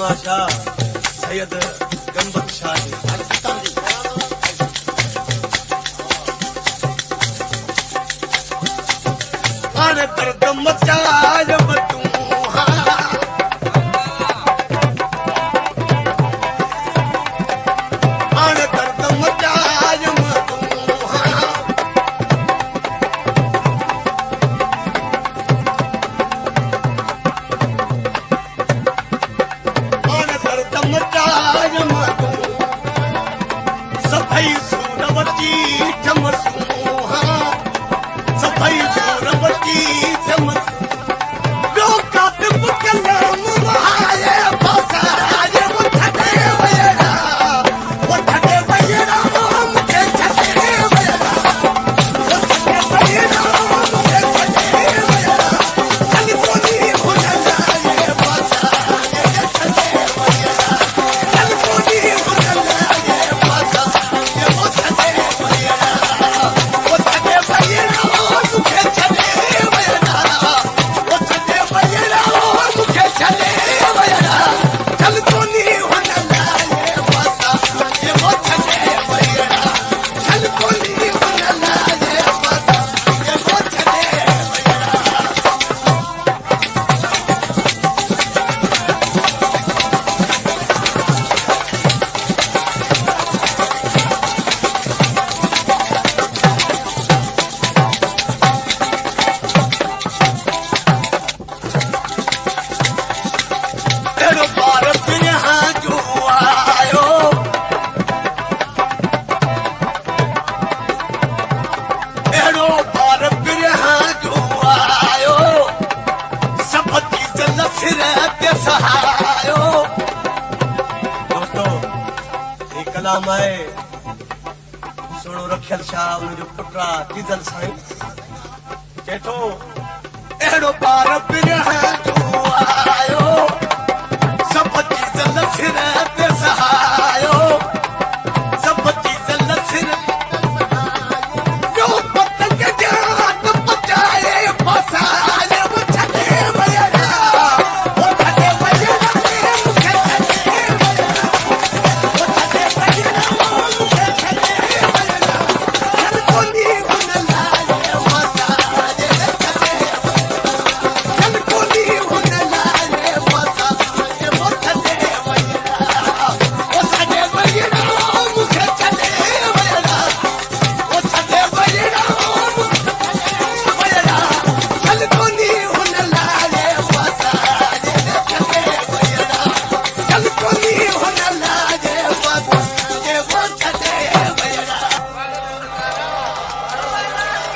शाह सैयद गंबक शाह जी आने दर्द मचाज बतू आने दर्द मचाज बतू आने दर्द मचाज बतू सफाई सूरवती चमसू सफाई सूरवती चमस ॿियो कातिब कलाम वहाए बसाए वठे वयड़ा मूंखे छॾे वयड़ा वठे वयड़ा मूंखे छॾे वयड़ा चल कोनी हुनलाए बसाए छॾे वयड़ा चल कोनी हुनलाए बसाए छॾे वयड़ा वठे वयड़ा मूंखे छॾे वयड़ा वठे वयड़ा मूंखे छॾे वयड़ा चल कोनी हुनलाए बसाए छॾे वयड़ा चल कोनी हुनलाए बसाए छॾे वयड़ा अहिड़ो ॿार पिणिहां जो आयो अहिड़ो ॿार पिणिहां जो आयो सभ चीज सिर ते सहायो दोस्तो ही कलाम आहे सुहिणो रखियल शाह हुनजो पुटु आहे कीज़ल साईं चए थो अहिड़ो ॿार पिणिहां